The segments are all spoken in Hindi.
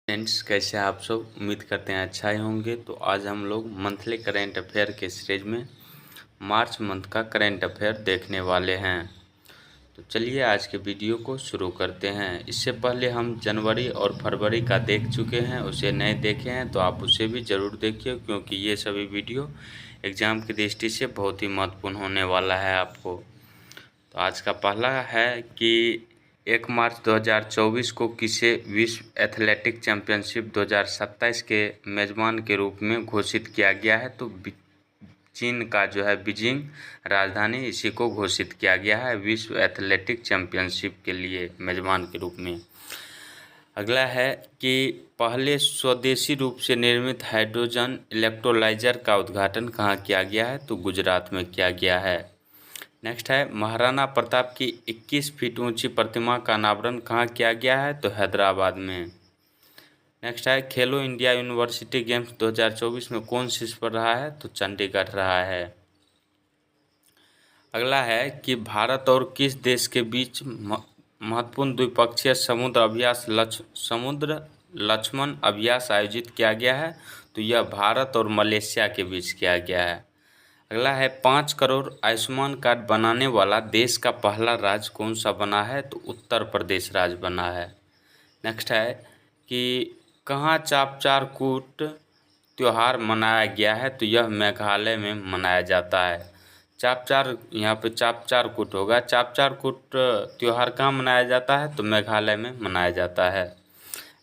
फ्रेंड्स, कैसे हैं आप सब। उम्मीद करते हैं अच्छा ही होंगे। तो आज हम लोग मंथली करेंट अफेयर के सीरीज में मार्च मंथ का करेंट अफेयर देखने वाले हैं। तो चलिए आज के वीडियो को शुरू करते हैं। इससे पहले हम जनवरी और फरवरी का देख चुके हैं, उसे नहीं देखे हैं तो आप उसे भी ज़रूर देखिए, क्योंकि ये सभी वीडियो एग्ज़ाम की दृष्टि से बहुत ही महत्वपूर्ण होने वाला है आपको। तो आज का पहला है कि 1 मार्च 2024 को किसे विश्व एथलेटिक चैंपियनशिप 2027 के मेज़बान के रूप में घोषित किया गया है। तो चीन का जो है बीजिंग राजधानी, इसी को घोषित किया गया है विश्व एथलेटिक चैंपियनशिप के लिए मेज़बान के रूप में। अगला है कि पहले स्वदेशी रूप से निर्मित हाइड्रोजन इलेक्ट्रोलाइजर का उद्घाटन कहाँ किया गया है। तो गुजरात में किया गया है। नेक्स्ट है महाराणा प्रताप की 21 फीट ऊंची प्रतिमा का अनावरण कहाँ किया गया है। तो हैदराबाद में। नेक्स्ट है खेलो इंडिया यूनिवर्सिटी गेम्स 2024 में कौन शीर्ष पर रहा है। तो चंडीगढ़ रहा है। अगला है कि भारत और किस देश के बीच महत्वपूर्ण द्विपक्षीय समुद्र लक्ष्मण अभ्यास आयोजित किया गया है। तो यह भारत और मलेशिया के बीच किया गया है। अगला है 5 करोड़ आयुष्मान कार्ड बनाने वाला देश का पहला राज्य कौन सा बना है। तो उत्तर प्रदेश राज्य बना है। नेक्स्ट है कि कहाँ चापचार कूट त्यौहार मनाया गया है। तो यह मेघालय में मनाया जाता है। चापचार, यहाँ पे चापचार कूट होगा। चापचार कूट त्यौहार कहाँ मनाया जाता है। तो मेघालय में मनाया जाता है।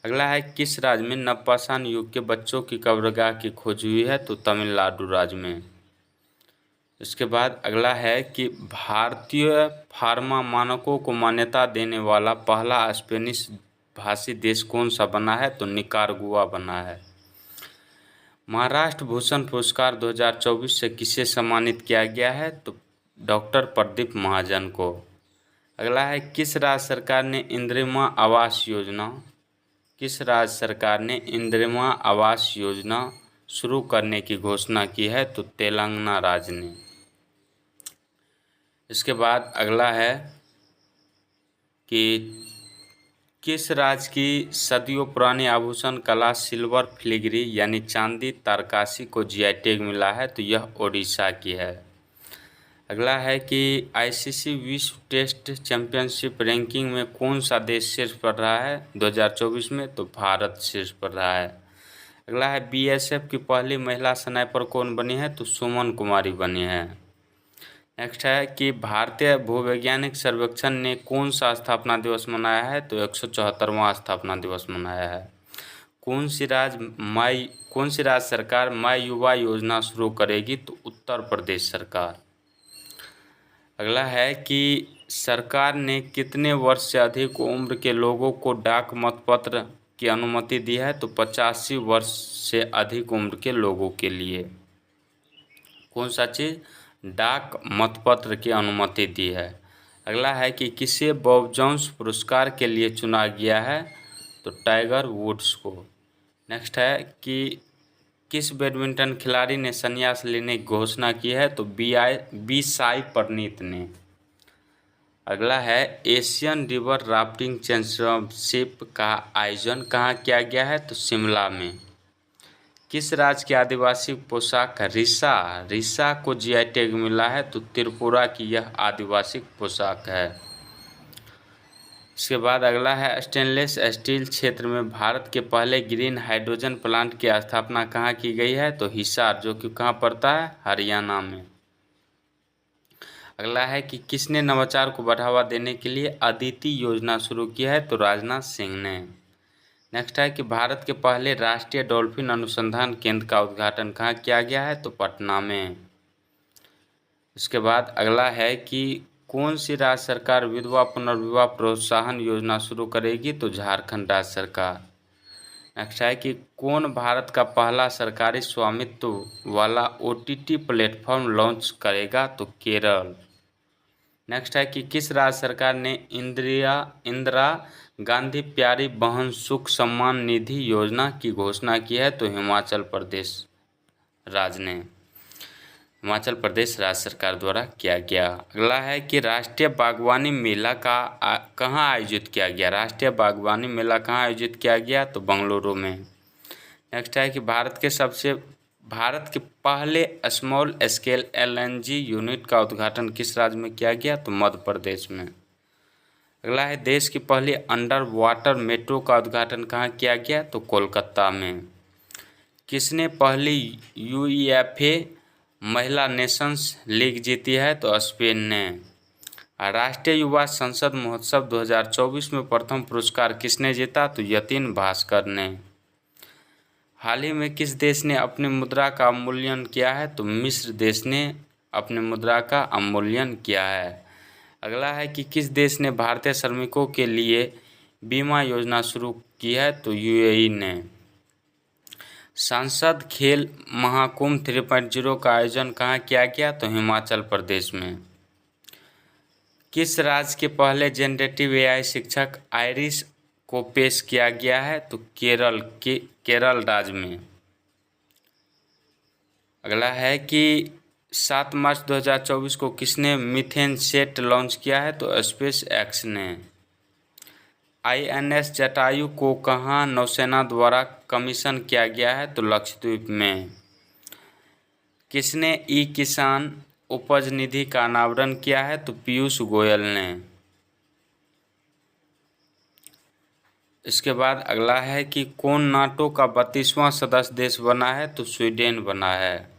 अगला है किस राज्य में नवपाषाण युग के बच्चों की कब्रगाह की खोज हुई है। तो तमिलनाडु राज्य में। इसके बाद अगला है कि भारतीय फार्मा मानकों को मान्यता देने वाला पहला स्पेनिश भाषी देश कौन सा बना है। तो निकारागुआ बना है। महाराष्ट्र भूषण पुरस्कार 2024 से किसे सम्मानित किया गया है। तो डॉक्टर प्रदीप महाजन को। अगला है किस राज्य सरकार ने इंदिरा आवास योजना शुरू करने की घोषणा की है। तो तेलंगाना राज्य ने। इसके बाद अगला है कि किस राज्य की सदियों पुरानी आभूषण कला सिल्वर फिलिग्री यानी चांदी तारकासी को जीआई टैग मिला है। तो यह ओडिशा की है। अगला है कि आईसीसी विश्व टेस्ट चैंपियनशिप रैंकिंग में कौन सा देश शीर्ष पर रहा है 2024 में। तो भारत शीर्ष पर रहा है। अगला है बीएसएफ की पहली महिला स्नाइपर कौन बनी है। तो सुमन कुमारी बनी है। नेक्स्ट है कि भारतीय भूवैज्ञानिक सर्वेक्षण ने कौन सा स्थापना दिवस मनाया है। तो 174वां स्थापना दिवस मनाया है। कौन सी राज्य सरकार माई युवा योजना शुरू करेगी। तो उत्तर प्रदेश सरकार। अगला है कि सरकार ने कितने वर्ष से अधिक उम्र के लोगों को डाक मतपत्र की अनुमति दी है। तो 85 वर्ष से अधिक उम्र के लोगों के लिए कौन सा चीज़ डाक मतपत्र की अनुमति दी है। अगला है कि किसे बॉब जोन्स पुरस्कार के लिए चुना गया है। तो टाइगर वुड्स को। नेक्स्ट है कि किस बैडमिंटन खिलाड़ी ने संन्यास लेने की घोषणा की है। तो बी साई प्रणीत ने। अगला है एशियन रिवर राफ्टिंग चैंपियनशिप का आयोजन कहाँ किया गया है। तो शिमला में। किस राज्य की आदिवासी पोशाक रिसा को जीआई टैग मिला है। तो त्रिपुरा की यह आदिवासी पोशाक है। इसके बाद अगला है स्टेनलेस स्टील क्षेत्र में भारत के पहले ग्रीन हाइड्रोजन प्लांट की स्थापना कहाँ की गई है। तो हिसार, जो कि कहाँ पड़ता है, हरियाणा में। अगला है कि किसने नवाचार को बढ़ावा देने के लिए अदिति योजना शुरू की है। तो राजनाथ सिंह ने। नेक्स्ट है कि भारत के पहले राष्ट्रीय डॉल्फिन अनुसंधान केंद्र का उद्घाटन कहाँ किया गया है। तो पटना में। इसके बाद अगला है कि कौन सी राज्य सरकार विधवा पुनर्विवाह प्रोत्साहन योजना शुरू करेगी। तो झारखंड राज्य सरकार। नेक्स्ट है कि कौन भारत का पहला सरकारी स्वामित्व वाला ओटीटी प्लेटफॉर्म लॉन्च करेगा। तो केरल। नेक्स्ट है कि किस राज्य सरकार ने इंदिरा गांधी प्यारी बहन सुख सम्मान निधि योजना की घोषणा की है। तो हिमाचल प्रदेश राज्य ने। हिमाचल प्रदेश राज्य सरकार द्वारा किया गया। अगला है कि राष्ट्रीय बागवानी मेला कहाँ आयोजित किया गया। राष्ट्रीय बागवानी मेला कहाँ आयोजित किया गया, तो बेंगलुरु में। नेक्स्ट है कि भारत के पहले स्मॉल स्केल एलएनजी यूनिट का उद्घाटन किस राज्य में किया गया, तो मध्य प्रदेश में। अगला है देश की पहली अंडर वाटर मेट्रो का उद्घाटन कहाँ किया गया, तो कोलकाता में। किसने पहली यूईएफए महिला नेशंस लीग जीती है, तो स्पेन ने। राष्ट्रीय युवा संसद महोत्सव 2024 में प्रथम पुरस्कार किसने जीता, तो यतीन भास्कर ने। हाल ही में किस देश ने अपनी मुद्रा का अवमूल्यन किया है, तो मिस्र देश ने अपनी मुद्रा का अवमूल्यन किया है। अगला है कि किस देश ने भारतीय श्रमिकों के लिए बीमा योजना शुरू की है, तो यूएई ने। संसद खेल महाकुंभ 3.0 का आयोजन कहाँ किया गया, तो हिमाचल प्रदेश में। किस राज्य के पहले जनरेटिव एआई शिक्षक आइरिस को पेश किया गया है, तो केरल राज्य में। अगला है कि 7 मार्च 2024 को किसने मीथेन सेट लॉन्च किया है, तो स्पेस एक्स ने। आईएनएस जटायु को कहाँ नौसेना द्वारा कमीशन किया गया है, तो लक्षद्वीप में। किसने ई किसान उपज निधि का अनावरण किया है, तो पीयूष गोयल ने। इसके बाद अगला है कि कौन नाटो का 32वां सदस्य देश बना है, तो स्वीडन बना है।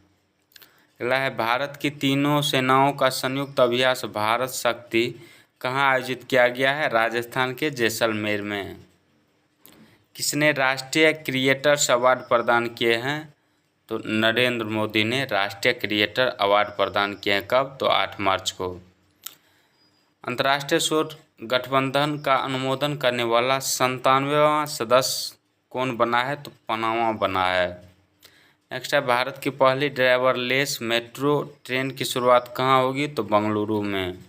अगला है भारत की तीनों सेनाओं का संयुक्त अभ्यास भारत शक्ति कहाँ आयोजित किया गया है, राजस्थान के जैसलमेर में। किसने राष्ट्रीय क्रिएटर्स अवार्ड प्रदान किए हैं, तो नरेंद्र मोदी ने राष्ट्रीय क्रिएटर अवार्ड प्रदान किए हैं। कब, तो 8 मार्च को। अंतर्राष्ट्रीय सौर गठबंधन का अनुमोदन करने वाला 97वां सदस्य कौन बना है, तो पनामा बना है। नेक्स्ट है भारत की पहली ड्राइवरलेस मेट्रो ट्रेन की शुरुआत कहाँ होगी, तो बेंगलुरु में।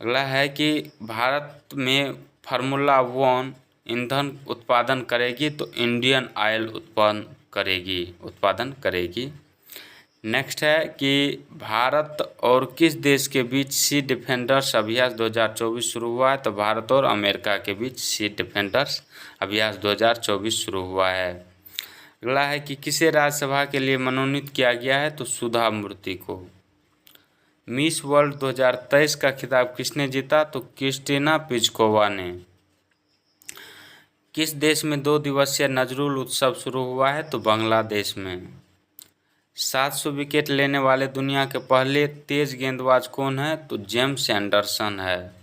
अगला है कि भारत में फार्मूला 1 ईंधन उत्पादन करेगी, तो इंडियन ऑयल उत्पादन करेगी। नेक्स्ट है कि भारत और किस देश के बीच सी डिफेंडर्स अभ्यास 2024 शुरू हुआ है, तो भारत और अमेरिका के बीच सी डिफेंडर्स अभ्यास 2024 शुरू हुआ है। अगला है कि किसे राज्यसभा के लिए मनोनीत किया गया है, तो सुधा मूर्ति को। मिस वर्ल्ड 2023 का खिताब किसने जीता, तो क्रिस्टिना पिचकोवा ने। किस देश में 2 दिवसीय नजरुल उत्सव शुरू हुआ है, तो बांग्लादेश में। 700 विकेट लेने वाले दुनिया के पहले तेज गेंदबाज कौन है, तो जेम्स एंडरसन है।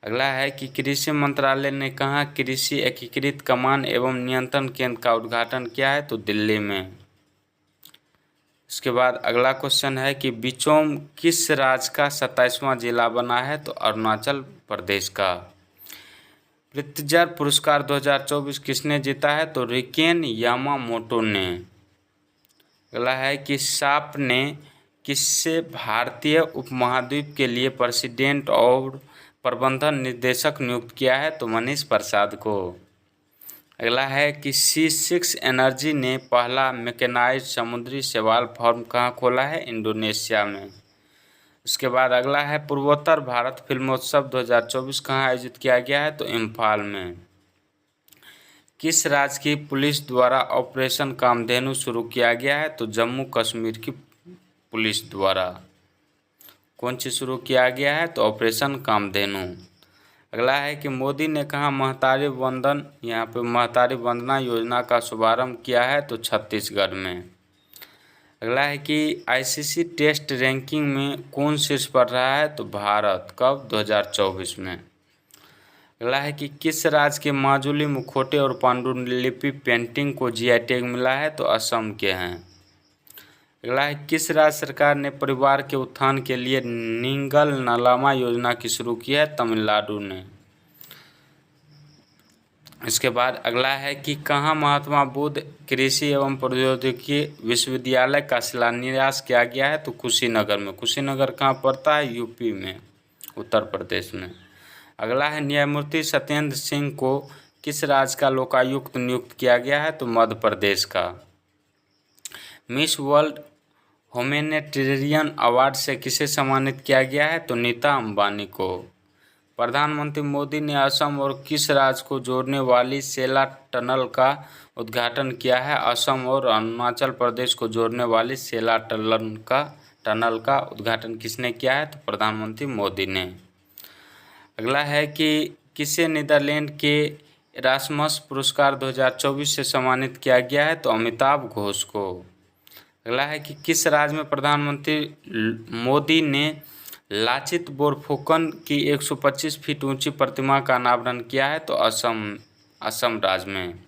अगला है कि कृषि मंत्रालय ने कहाँ कृषि एकीकृत कमान एवं नियंत्रण केंद्र का उद्घाटन किया है, तो दिल्ली में। इसके बाद अगला क्वेश्चन है कि बिचौम किस राज्य का 27वां जिला बना है, तो अरुणाचल प्रदेश का। प्रित्जर पुरस्कार 2024 किसने जीता है, तो रिकेन यामामोटो ने। अगला है कि साप ने किससे भारतीय उपमहाद्वीप के लिए प्रेसिडेंट और प्रबंधन निर्देशक नियुक्त किया है, तो मनीष प्रसाद को। अगला है कि C6 एनर्जी ने पहला मैकेनाइज्ड समुद्री शैवाल फार्म कहाँ खोला है, इंडोनेशिया में। उसके बाद अगला है पूर्वोत्तर भारत फिल्मोत्सव 2024 कहाँ आयोजित किया गया है, तो इम्फाल में। किस राज्य की पुलिस द्वारा ऑपरेशन कामधेनु शुरू किया गया है, तो जम्मू कश्मीर की पुलिस द्वारा। कौन सी शुरू किया गया है, तो ऑपरेशन कामधेनु। अगला है कि मोदी ने कहाँ महतारी वंदन महतारी वंदना योजना का शुभारंभ किया है, तो छत्तीसगढ़ में। अगला है कि आईसीसी टेस्ट रैंकिंग में कौन शीर्ष पर रहा है, तो भारत। कब, 2024 में। अगला है कि किस राज्य के माजुली मुखौटे और पांडुलिपि पेंटिंग को जीआई टैग मिला है, तो असम के हैं। अगला है किस राज्य सरकार ने परिवार के उत्थान के लिए निंगल नलामा योजना की शुरू की है, तमिलनाडु ने। इसके बाद अगला है कि कहाँ महात्मा बुद्ध कृषि एवं प्रौद्योगिकी विश्वविद्यालय का शिलान्यास किया गया है, तो कुशीनगर में। कुशीनगर कहाँ पड़ता है, यूपी में, उत्तर प्रदेश में। अगला है न्यायमूर्ति सत्येंद्र सिंह को किस राज्य का लोकायुक्त नियुक्त किया गया है, तो मध्य प्रदेश का। मिस वर्ल्ड ह्यूमैनिटेरियन अवार्ड से किसे सम्मानित किया गया है? तो नीता अंबानी को। प्रधानमंत्री मोदी ने असम और किस राज्य को जोड़ने वाली सेला टनल का उद्घाटन किया है? असम और अरुणाचल प्रदेश को जोड़ने वाली सेला टनल का उद्घाटन किसने किया है? तो प्रधानमंत्री मोदी ने। अगला है कि किसे नीदरलैंड के इरास्मस पुरस्कार 2024 से सम्मानित किया गया है? तो अमिताभ घोष को। अगला है कि किस राज्य में प्रधानमंत्री मोदी ने लाचित बोरफुकन की 125 फीट ऊंची प्रतिमा का अनावरण किया है? तो असम राज्य में।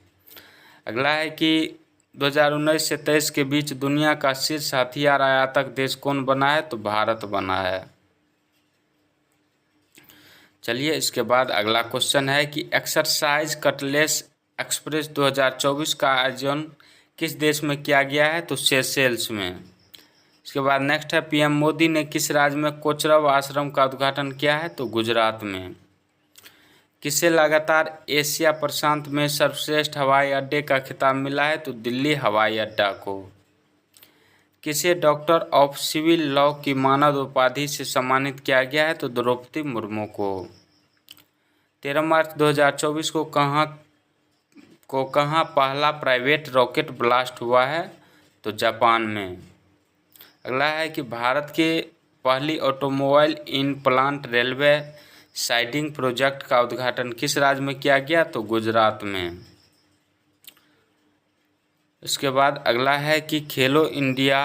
अगला है कि 2019 से 23 के बीच दुनिया का शीर्ष हथियार आयातक देश कौन बना है? तो भारत बना है। चलिए इसके बाद अगला क्वेश्चन है कि एक्सरसाइज कटलेस एक्सप्रेस 2024 का आयोजन किस देश में किया गया है? तो सेशेल्स में। इसके बाद नेक्स्ट है पीएम मोदी ने किस राज्य में कोचरब आश्रम का उद्घाटन किया है? तो गुजरात में। किसे लगातार एशिया प्रशांत में सर्वश्रेष्ठ हवाई अड्डे का खिताब मिला है? तो दिल्ली हवाई अड्डा को। किसे डॉक्टर ऑफ सिविल लॉ की मानद उपाधि से सम्मानित किया गया है? तो द्रौपदी मुर्मू को। 13 मार्च 2024 को कहाँ पहला प्राइवेट रॉकेट ब्लास्ट हुआ है? तो जापान में। अगला है कि भारत के पहली automobile in plant railway siding project का उद्घाटन किस राज्य में किया गया? तो गुजरात में। इसके बाद अगला है कि खेलो इंडिया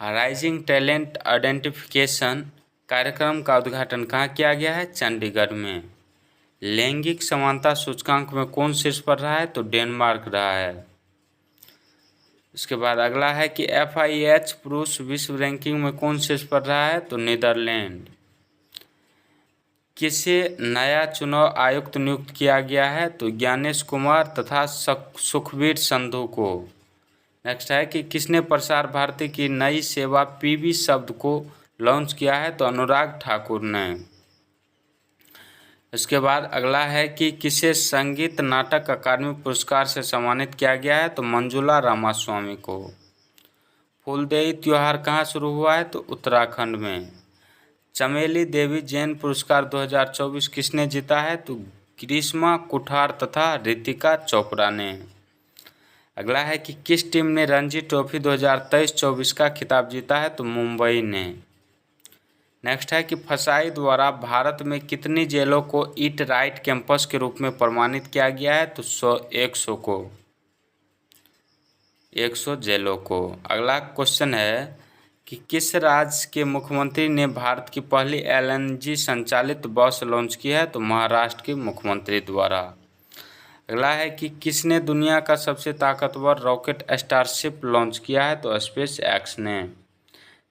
राइजिंग टैलेंट आइडेंटिफिकेशन कार्यक्रम का उद्घाटन कहाँ किया गया है? चंडीगढ़ में। लैंगिक समानता सूचकांक में कौन शीर्ष पर रहा है? तो डेनमार्क रहा है। इसके बाद अगला है कि FIH पुरुष विश्व रैंकिंग में कौन शीर्ष पर रहा है? तो नीदरलैंड। किसे नया चुनाव आयुक्त नियुक्त किया गया है? तो ज्ञानेश कुमार तथा सुखबीर संधू को। नेक्स्ट है कि किसने प्रसार भारती की नई सेवा PB शब्द को लॉन्च किया है? तो अनुराग ठाकुर ने। इसके बाद अगला है कि किसे संगीत नाटक अकादमी पुरस्कार से सम्मानित किया गया है? तो मंजुला रामास्वामी को। फूलदेई त्योहार कहाँ शुरू हुआ है? तो उत्तराखंड में। चमेली देवी जैन पुरस्कार 2024 किसने जीता है? तो ग्रीष्मा कुठार तथा रितिका चोपड़ा ने। अगला है कि किस टीम ने रणजी ट्रॉफी 2023-24 का खिताब जीता है? तो मुंबई ने। नेक्स्ट है कि फसाई द्वारा भारत में कितनी जेलों को ईट राइट कैंपस के रूप में प्रमाणित किया गया है? तो 100 को। 100 जेलों को। अगला क्वेश्चन है कि किस राज्य के मुख्यमंत्री ने भारत की पहली LNG संचालित बस लॉन्च की है? तो महाराष्ट्र के मुख्यमंत्री द्वारा। अगला है कि किसने दुनिया का सबसे ताकतवर रॉकेट स्टारशिप लॉन्च किया है? तो स्पेस एक्स ने।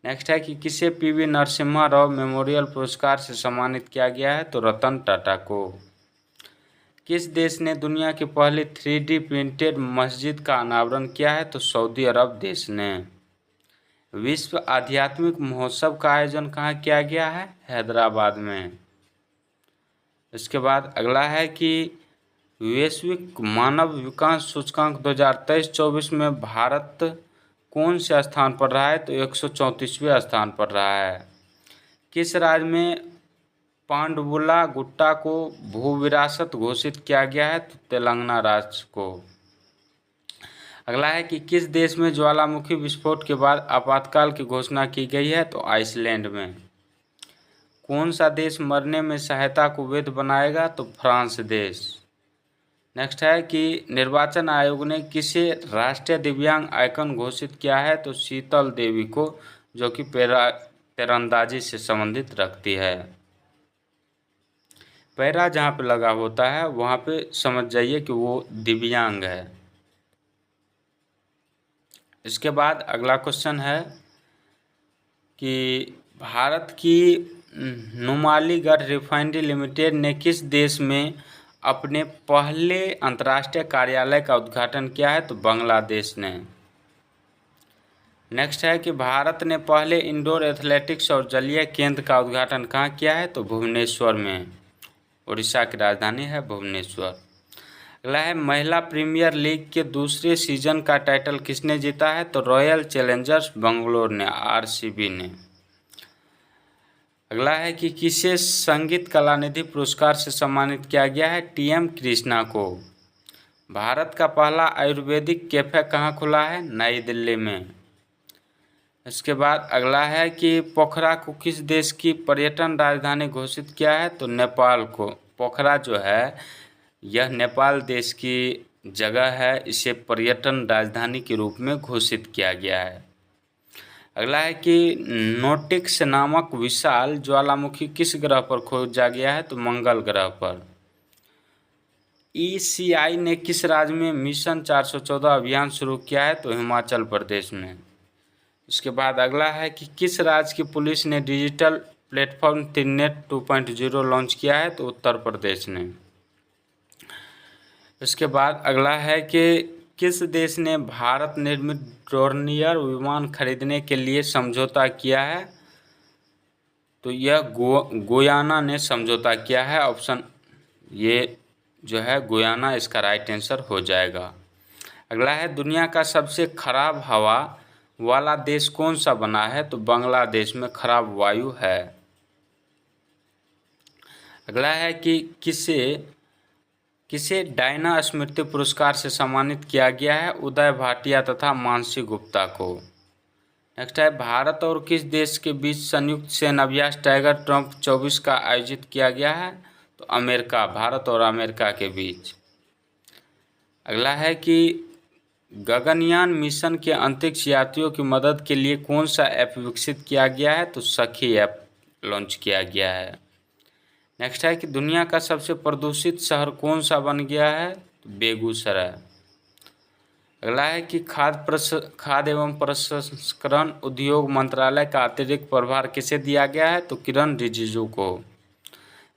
नेक्स्ट है कि किसे PV नरसिम्हा राव मेमोरियल पुरस्कार से सम्मानित किया गया है? तो रतन टाटा को। किस देश ने दुनिया की पहली 3D प्रिंटेड मस्जिद का अनावरण किया है? तो सऊदी अरब देश ने। विश्व आध्यात्मिक महोत्सव का आयोजन कहाँ किया गया है? हैदराबाद में। इसके बाद अगला है कि वैश्विक मानव विकास सूचकांक 2023-24 में भारत कौन से स्थान पर रहा है? तो 134वें स्थान पर रहा है। किस राज्य में पांडवुला गुट्टा को भू विरासत घोषित किया गया है? तो तेलंगाना राज्य को। अगला है कि किस देश में ज्वालामुखी विस्फोट के बाद आपातकाल की घोषणा की गई है? तो आइसलैंड में। कौन सा देश मरने में सहायता को वैध बनाएगा? तो फ्रांस देश। नेक्स्ट है कि निर्वाचन आयोग ने किसे राष्ट्रीय दिव्यांग आइकन घोषित किया है? तो शीतल देवी को, जो कि तीरंदाजी से संबंधित रखती है। पैरा जहाँ पे लगा होता है वहाँ पे समझ जाइए कि वो दिव्यांग है। इसके बाद अगला क्वेश्चन है कि भारत की नुमालीगढ़ रिफाइनरी लिमिटेड ने किस देश में अपने पहले अंतर्राष्ट्रीय कार्यालय का उद्घाटन किया है? तो बांग्लादेश ने। नेक्स्ट है कि भारत ने पहले इंडोर एथलेटिक्स और जलीय केंद्र का उद्घाटन कहाँ किया है? तो भुवनेश्वर में। उड़ीसा की राजधानी है भुवनेश्वर। अगला है महिला प्रीमियर लीग के दूसरे सीजन का टाइटल किसने जीता है? तो रॉयल चैलेंजर्स बेंगलोर ने, आरसीबी ने। अगला है कि किसे संगीत कलानिधि पुरस्कार से सम्मानित किया गया है? टीएम कृष्णा को। भारत का पहला आयुर्वेदिक कैफे कहाँ खुला है? नई दिल्ली में। इसके बाद अगला है कि पोखरा को किस देश की पर्यटन राजधानी घोषित किया है? तो नेपाल को। पोखरा जो है यह नेपाल देश की जगह है, इसे पर्यटन राजधानी के रूप में घोषित किया गया है। अगला है कि नोटिक्स नामक विशाल ज्वालामुखी किस ग्रह पर खोजा गया है? तो मंगल ग्रह पर। ईसीआई ने किस राज्य में मिशन 414 अभियान शुरू किया है? तो हिमाचल प्रदेश में। इसके बाद अगला है कि किस राज्य की पुलिस ने डिजिटल प्लेटफॉर्म त्रिनेट 2.0 लॉन्च किया है? तो उत्तर प्रदेश ने। इसके बाद अगला है कि किस देश ने भारत निर्मित डोर्नियर विमान खरीदने के लिए समझौता किया है? तो यह गुयाना ने समझौता किया है। ऑप्शन ये जो है गुयाना, इसका राइट आंसर हो जाएगा। अगला है दुनिया का सबसे खराब हवा वाला देश कौन सा बना है? तो बांग्लादेश में खराब वायु है। अगला है कि किसे डायना स्मृति पुरस्कार से सम्मानित किया गया है? उदय भाटिया तथा मानसी गुप्ता को। नेक्स्ट है भारत और किस देश के बीच संयुक्त सैन्य अभ्यास टाइगर ट्रम्प 24 का आयोजित किया गया है? तो अमेरिका, भारत और अमेरिका के बीच। अगला है कि गगनयान मिशन के अंतरिक्ष यात्रियों की मदद के लिए कौन सा ऐप विकसित किया गया है? तो सखी ऐप लॉन्च किया गया है। नेक्स्ट है कि दुनिया का सबसे प्रदूषित शहर कौन सा बन गया है? तो बेगूसराय। अगला है कि खाद्य एवं प्रसंस्करण उद्योग मंत्रालय का अतिरिक्त प्रभार किसे दिया गया है? तो किरण रिजिजू को।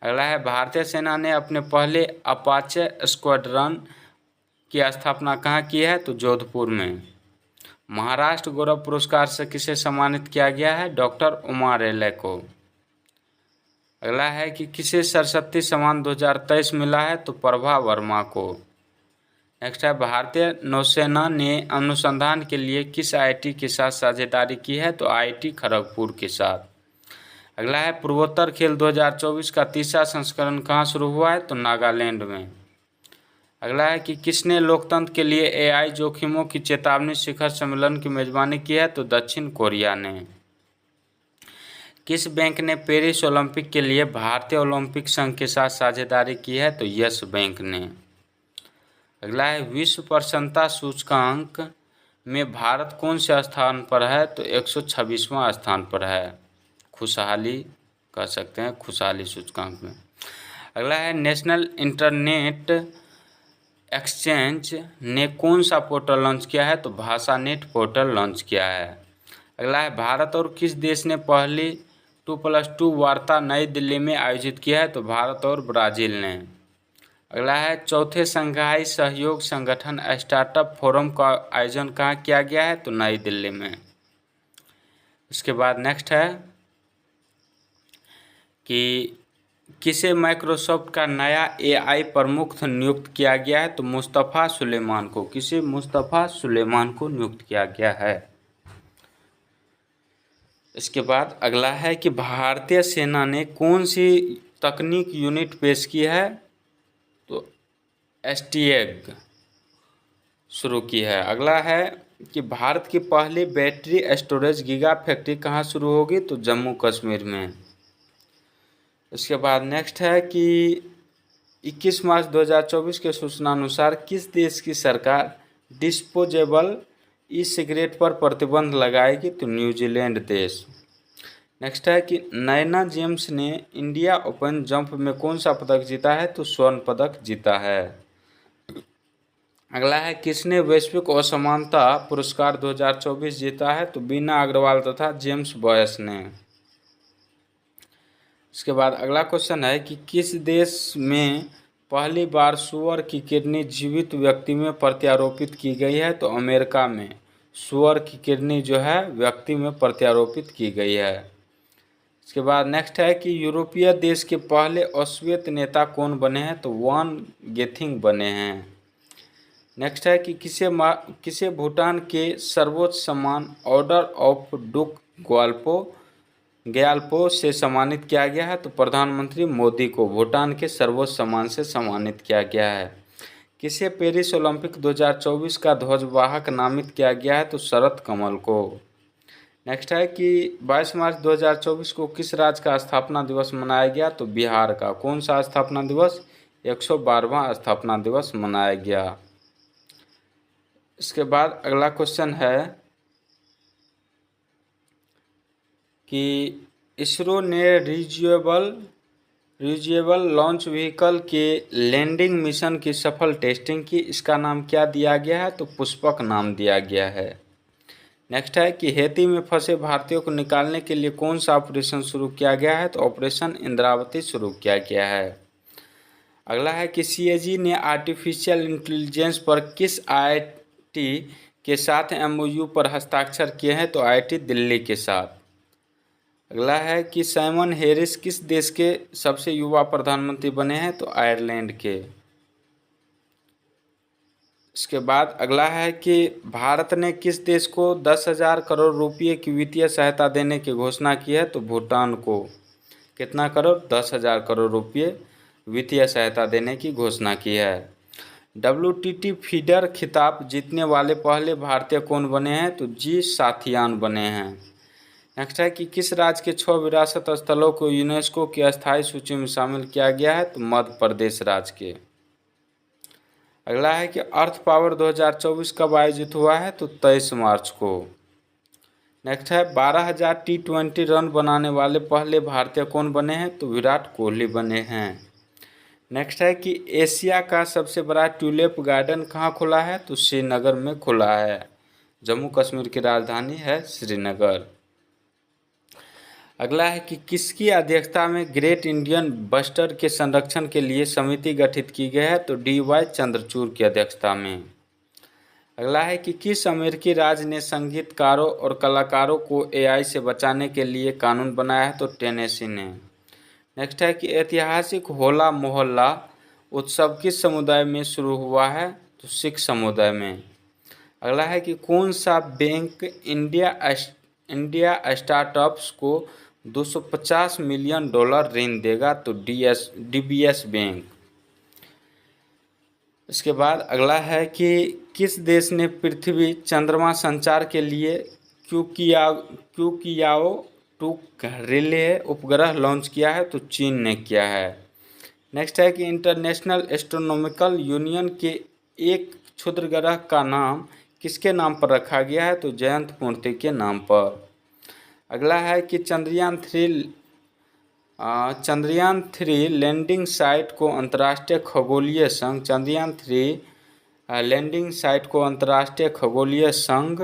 अगला है भारतीय सेना ने अपने पहले अपाचे स्क्वाड्रन की स्थापना कहाँ की है? तो जोधपुर में। महाराष्ट्र गौरव पुरस्कार से किसे सम्मानित किया गया है? डॉक्टर उमा रेले को। अगला है कि किसे सरस्वती सम्मान 2023 मिला है? तो प्रभा वर्मा को। नेक्स्ट है भारतीय नौसेना ने अनुसंधान के लिए किस आईआईटी के साथ साझेदारी की है? तो आईआईटी खड़गपुर के साथ। अगला है पूर्वोत्तर खेल 2024 का तीसरा संस्करण कहाँ शुरू हुआ है? तो नागालैंड में। अगला है कि किसने लोकतंत्र के लिए एआई जोखिमों की चेतावनी शिखर सम्मेलन की मेजबानी की है? तो दक्षिण कोरिया ने। किस बैंक ने पेरिस ओलंपिक के लिए भारतीय ओलंपिक संघ के साथ साझेदारी की है? तो यस बैंक ने। अगला है विश्व प्रसन्नता सूचकांक में भारत कौन से स्थान पर है? तो 126वां स्थान पर है। खुशहाली कह सकते हैं, खुशहाली सूचकांक में। अगला है नेशनल इंटरनेट एक्सचेंज ने कौन सा पोर्टल लॉन्च किया है? तो भाषा नेट पोर्टल लॉन्च किया है। अगला है भारत और किस देश ने पहली 2+2 वार्ता नई दिल्ली में आयोजित किया है? तो भारत और ब्राज़ील ने। अगला है चौथे शंघाई सहयोग संगठन स्टार्टअप फोरम का आयोजन कहाँ किया गया है? तो नई दिल्ली में। इसके बाद नेक्स्ट है कि किसे माइक्रोसॉफ्ट का नया एआई प्रमुख नियुक्त किया गया है? तो मुस्तफ़ा सुलेमान को। किसे? मुस्तफ़ा सुलेमान को नियुक्त किया गया है। इसके बाद अगला है कि भारतीय सेना ने कौन सी तकनीक यूनिट पेश की है? तो एसटीएग शुरू की है। अगला है कि भारत की पहली बैटरी स्टोरेज गीगा फैक्ट्री कहाँ शुरू होगी? तो जम्मू कश्मीर में। इसके बाद नेक्स्ट है कि 21 मार्च 2024 के सूचना अनुसार किस देश की सरकार डिस्पोजेबल ई सिगरेट पर प्रतिबंध लगाएगी? तो न्यूजीलैंड देश। नेक्स्ट है कि नैना जेम्स ने इंडिया ओपन जंप में कौन सा पदक जीता है? तो स्वर्ण पदक जीता है। अगला है किसने वैश्विक असमानता पुरस्कार 2024 जीता है? तो बीना अग्रवाल तथा जेम्स बॉयस ने। इसके बाद अगला क्वेश्चन है कि किस देश में पहली बार सूअर की किडनी जीवित व्यक्ति में प्रत्यारोपित की गई है? तो अमेरिका में सूअर की किडनी जो है व्यक्ति में प्रत्यारोपित की गई है। इसके बाद नेक्स्ट है कि यूरोपीय देश के पहले अश्वेत नेता कौन बने हैं? तो वान गेथिंग बने हैं। नेक्स्ट है कि किसे भूटान के सर्वोच्च सम्मान ऑर्डर ऑफ डुक ग्यालपो से सम्मानित किया गया है? तो प्रधानमंत्री मोदी को भूटान के सर्वोच्च सम्मान से सम्मानित किया गया है। किसे पेरिस ओलंपिक 2024 का ध्वजवाहक नामित किया गया है? तो शरद कमल को। नेक्स्ट है कि 22 मार्च 2024 को किस राज्य का स्थापना दिवस मनाया गया? तो बिहार का। कौन सा स्थापना दिवस? 112वां स्थापना दिवस मनाया गया। इसके बाद अगला क्वेश्चन है कि इसरो ने रियूजेबल लॉन्च व्हीकल के लैंडिंग मिशन की सफल टेस्टिंग की। इसका नाम क्या दिया गया है? तो पुष्पक नाम दिया गया है। नेक्स्ट है कि हैती में फंसे भारतीयों को निकालने के लिए कौन सा ऑपरेशन शुरू किया गया है? तो ऑपरेशन इंद्रावती शुरू किया गया है। अगला है कि सीएजी ने आर्टिफिशियल इंटेलिजेंस पर किस आईआईटी के साथ एमओयू पर हस्ताक्षर किए हैं? तो आईआईटी दिल्ली के साथ। अगला है कि साइमन हैरिस किस देश के सबसे युवा प्रधानमंत्री बने हैं? तो आयरलैंड के। इसके बाद अगला है कि भारत ने किस देश को 10,000 करोड़ रुपये की वित्तीय सहायता देने की घोषणा की है? तो भूटान को। कितना करोड़? 10,000 करोड़ रुपये वित्तीय सहायता देने की घोषणा की है। WTT फीडर खिताब जीतने वाले पहले भारतीय कौन बने हैं? तो जी साथियान बने हैं। नेक्स्ट है कि किस राज्य के 6 विरासत स्थलों को यूनेस्को की अस्थायी सूची में शामिल किया गया है? तो मध्य प्रदेश राज्य के। अगला है कि अर्थ पावर 2024 कब आयोजित हुआ है? तो 23 मार्च को। नेक्स्ट है 12,000 T20 रन बनाने वाले पहले भारतीय कौन बने हैं? तो विराट कोहली बने हैं। नेक्स्ट है कि एशिया का सबसे बड़ा ट्यूलिप गार्डन कहाँ खुला है? तो श्रीनगर में खुला है। जम्मू कश्मीर की राजधानी है श्रीनगर। अगला है कि किसकी अध्यक्षता में ग्रेट इंडियन बस्टर्ड के संरक्षण के लिए समिति गठित की गई है? तो DY चंद्रचूड़ की अध्यक्षता में। अगला है कि किस अमेरिकी राज्य ने संगीतकारों और कलाकारों को AI से बचाने के लिए कानून बनाया है? तो टेनेसी ने। नेक्स्ट है कि ऐतिहासिक होला मोहल्ला उत्सव किस समुदाय में शुरू हुआ है? तो सिख समुदाय में। अगला है कि कौन सा बैंक इंडिया स्टार्टअप्स को $250 मिलियन ऋण देगा? तो DBS बैंक। इसके बाद अगला है कि किस देश ने पृथ्वी चंद्रमा संचार के लिए क्यूकियाओ 2 रिले उपग्रह लॉन्च किया है? तो चीन ने किया है। नेक्स्ट है कि इंटरनेशनल एस्ट्रोनॉमिकल यूनियन के एक क्षुद्र ग्रह का नाम किसके नाम पर रखा गया है? तो जयंत मूर्ति के नाम पर। अगला है कि चंद्रयान 3 लैंडिंग साइट को अंतर्राष्ट्रीय खगोलीय संघ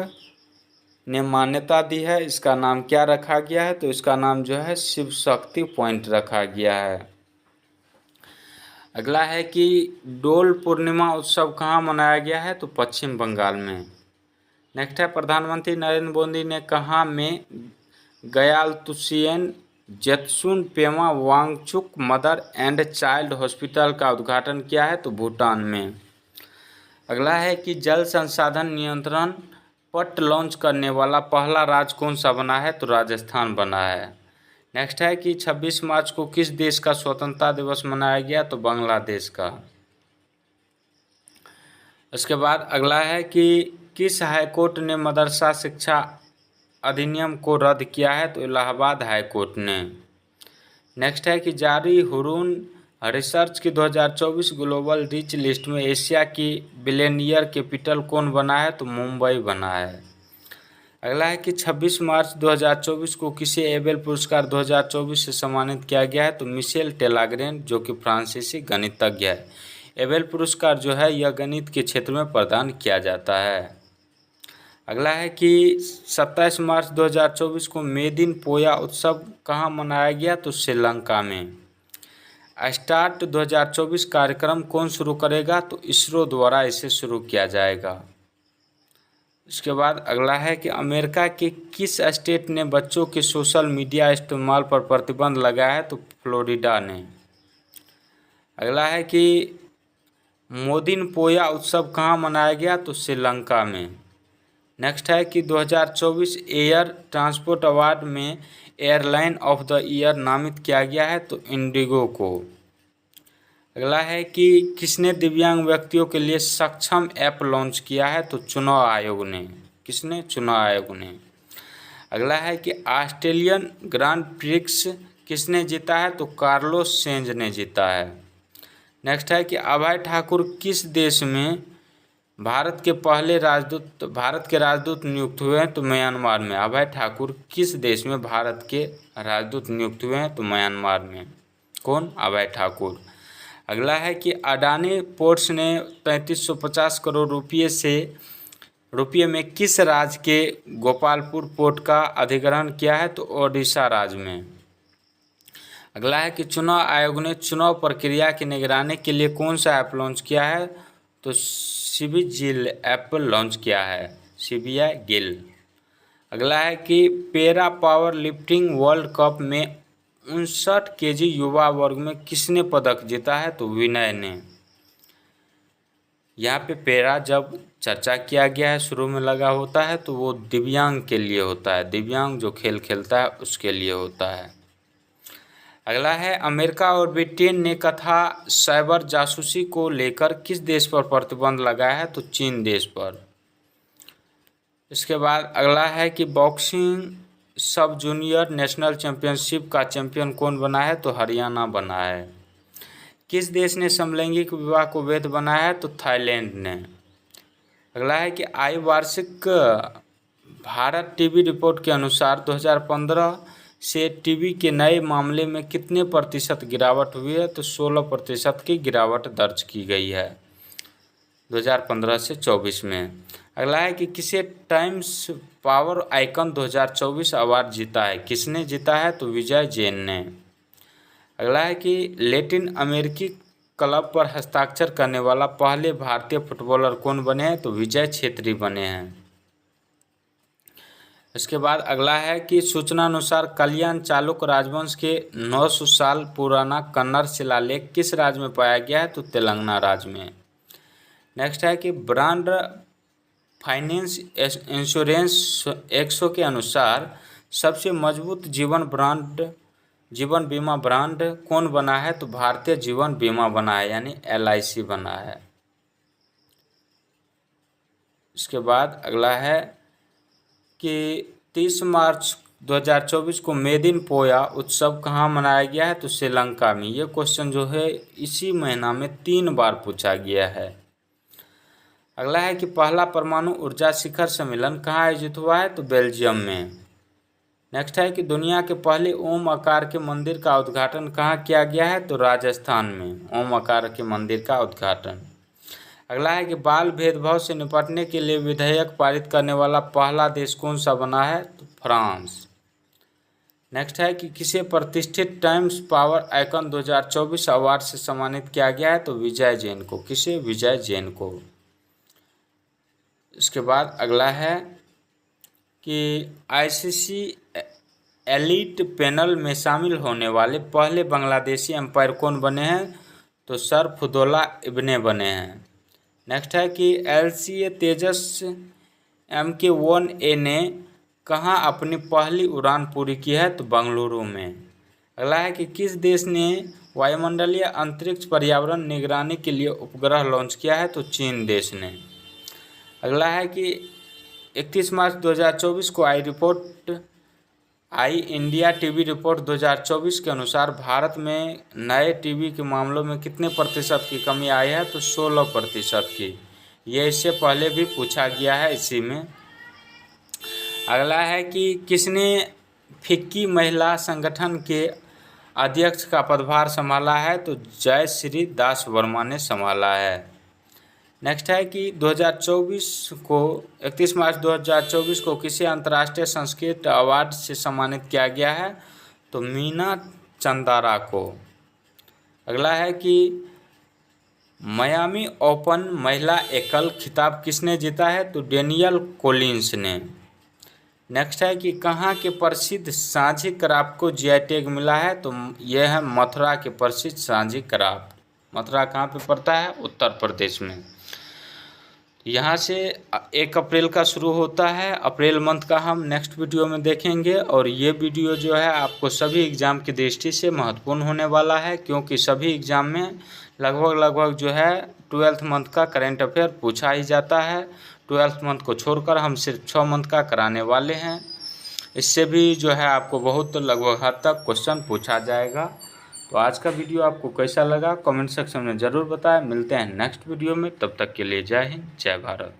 ने मान्यता दी है। इसका नाम क्या रखा गया है? तो इसका नाम जो है शिव शक्ति पॉइंट रखा गया है। अगला है कि डोल पूर्णिमा उत्सव कहाँ मनाया गया है? तो पश्चिम बंगाल में। नेक्स्ट है प्रधानमंत्री नरेंद्र मोदी ने कहाँ में Gyaltsuen Jetsun Pema Wangchuck mother and child hospital का उद्घाटन किया है? तो भूटान में। अगला है कि जल संसाधन नियंत्रण पट्ट लॉन्च करने वाला पहला राज्य कौन सा बना है? तो राजस्थान बना है। नेक्स्ट है कि 26 मार्च को किस देश का स्वतंत्रता दिवस मनाया गया? तो बांग्लादेश का। उसके बाद अगला है कि किस हाईकोर्ट ने मदरसा शिक्षा अधिनियम को रद्द किया है? तो इलाहाबाद हाईकोर्ट ने। नेक्स्ट है कि जारी हुरून रिसर्च की 2024 ग्लोबल रिच लिस्ट में एशिया की बिलियनियर कैपिटल कौन बना है? तो मुंबई बना है। अगला है कि 26 मार्च 2024 को किसे एबेल पुरस्कार 2024 से सम्मानित किया गया है? तो मिशेल टेलाग्रेन जो कि फ्रांसीसी गणितज्ञ है। एबेल पुरस्कार जो है यह गणित के क्षेत्र में प्रदान किया जाता है। अगला है कि 27 मार्च 2024 को मेदिन पोया उत्सव कहाँ मनाया गया? तो श्रीलंका में। स्टार्ट 2024 कार्यक्रम कौन शुरू करेगा? तो इसरो द्वारा इसे शुरू किया जाएगा। इसके बाद अगला है कि अमेरिका के किस स्टेट ने बच्चों के सोशल मीडिया इस्तेमाल पर प्रतिबंध लगाया है? तो फ्लोरिडा ने। अगला है कि मोदिन पोया उत्सव कहाँ मनाया गया? तो श्रीलंका में। नेक्स्ट है कि 2024 एयर ट्रांसपोर्ट अवार्ड में एयरलाइन ऑफ द ईयर नामित किया गया है? तो इंडिगो को। अगला है कि किसने दिव्यांग व्यक्तियों के लिए सक्षम ऐप लॉन्च किया है? तो चुनाव आयोग ने। किसने? चुनाव आयोग ने। अगला है कि ऑस्ट्रेलियन ग्रांड प्रिक्स किसने जीता है? तो कार्लोस सेंज ने जीता है। नेक्स्ट है कि अभय ठाकुर किस देश में भारत के राजदूत नियुक्त हुए हैं? तो म्यांमार में। अभय ठाकुर किस देश में भारत के राजदूत नियुक्त हुए हैं? तो म्यांमार में। कौन? अभय ठाकुर। अगला है कि अडानी पोर्ट्स ने 3350 करोड़ रुपये में किस राज्य के गोपालपुर पोर्ट का अधिग्रहण किया है? तो ओडिशा राज्य में। अगला है कि चुनाव आयोग ने चुनाव प्रक्रिया की निगरानी के लिए कौन सा ऐप लॉन्च किया है? तो सीबीजिल ऐप लॉन्च किया है। सीबीआई गिल। अगला है कि para power lifting world cup में 59 केजी युवा वर्ग में किसने पदक जीता है? तो विनय ने। यहाँ पे पैरा जब चर्चा किया गया है शुरू में लगा होता है तो वो दिव्यांग के लिए होता है, दिव्यांग जो खेल खेलता है उसके लिए होता है। अगला है अमेरिका और ब्रिटेन ने कथा साइबर जासूसी को लेकर किस देश पर प्रतिबंध लगाया है? तो चीन देश पर। इसके बाद अगला है कि बॉक्सिंग सब जूनियर नेशनल चैंपियनशिप का चैंपियन कौन बना है? तो हरियाणा बना है। किस देश ने समलैंगिक विवाह को वैध बनाया है? तो थाईलैंड ने। अगला है कि आय वार्षिक भारत टीबी रिपोर्ट के अनुसार 2015 से टीबी के नए मामले में कितने प्रतिशत गिरावट हुई है? तो 16% की गिरावट दर्ज की गई है 2015 से 24 में। अगला है कि किसे टाइम्स पावर आइकन 2024 अवार्ड जीता है? किसने जीता है? तो विजय जैन ने। अगला है कि लैटिन अमेरिकी क्लब पर हस्ताक्षर करने वाला पहले भारतीय फुटबॉलर कौन बने हैं? तो विजय छेत्री बने हैं। इसके बाद अगला है कि सूचना अनुसार कल्याण चालुक्य राजवंश के 900 साल पुराना कन्नड़ शिलालेख किस राज्य में पाया गया है? तो तेलंगाना राज्य में। नेक्स्ट है कि ब्रांड फाइनेंस इंश्योरेंस एक्सो के अनुसार सबसे मजबूत जीवन बीमा ब्रांड कौन बना है? तो भारतीय जीवन बीमा बना है, यानी LIC बना है। इसके बाद अगला है कि 30 मार्च 2024 को मेदिन पोया उत्सव कहाँ मनाया गया है? तो श्रीलंका में। ये क्वेश्चन जो है इसी महीना में 3 बार पूछा गया है। अगला है कि पहला परमाणु ऊर्जा शिखर सम्मेलन कहाँ आयोजित हुआ है? तो बेल्जियम में। नेक्स्ट है कि दुनिया के पहले ओम आकार के मंदिर का उद्घाटन कहाँ किया गया है? तो राजस्थान में ओम आकार के मंदिर का उद्घाटन। अगला है कि बाल भेदभाव से निपटने के लिए विधेयक पारित करने वाला पहला देश कौन सा बना है? तो फ्रांस। नेक्स्ट है कि किसे प्रतिष्ठित टाइम्स पावर आइकन 2024 अवार्ड से सम्मानित किया गया है? तो विजय जैन को। किसे? विजय जैन को। इसके बाद अगला है कि ICC एलीट पैनल में शामिल होने वाले पहले बांग्लादेशी एम्पायर कौन बने हैं? तो सरफुद्दौला इब्ने बने हैं। नेक्स्ट है कि LCA तेजस Mk1A ने कहाँ अपनी पहली उड़ान पूरी की है? तो बेंगलुरु में। अगला है कि किस देश ने वायुमंडलीय अंतरिक्ष पर्यावरण निगरानी के लिए उपग्रह लॉन्च किया है? तो चीन देश ने। अगला है कि 31 मार्च 2024 को आई इंडिया टीबी रिपोर्ट 2024 के अनुसार भारत में नए टीबी के मामलों में कितने प्रतिशत की कमी आई है? तो 16% की। ये इससे पहले भी पूछा गया है इसी में। अगला है कि किसने फिक्की महिला संगठन के अध्यक्ष का पदभार संभाला है? तो जयश्री दास वर्मा ने संभाला है। नेक्स्ट है कि 31 मार्च 2024 को किसी अंतर्राष्ट्रीय संस्कृत अवार्ड से सम्मानित किया गया है? तो मीना चंदारा को। अगला है कि मियामी ओपन महिला एकल खिताब किसने जीता है? तो डेनियल कोलिंस ने। नेक्स्ट है कि कहाँ के प्रसिद्ध सांझी क्राफ्ट को GI टैग मिला है? तो यह है मथुरा के प्रसिद्ध सांझी क्राफ्ट। मथुरा कहाँ पे पड़ता है? उत्तर प्रदेश में। यहाँ से 1 अप्रैल का शुरू होता है। अप्रैल मंथ का हम नेक्स्ट वीडियो में देखेंगे और ये वीडियो जो है आपको सभी एग्ज़ाम की दृष्टि से महत्वपूर्ण होने वाला है, क्योंकि सभी एग्ज़ाम में लगभग जो है 12th मंथ का करेंट अफेयर पूछा ही जाता है। 12th मंथ को छोड़कर हम सिर्फ 6 मंथ का कराने वाले हैं। इससे भी जो है आपको बहुत लगभग हद तक क्वेश्चन पूछा जाएगा। तो आज का वीडियो आपको कैसा लगा कमेंट सेक्शन में ज़रूर बताएं। मिलते हैं नेक्स्ट वीडियो में, तब तक के लिए जय हिंद, जय भारत।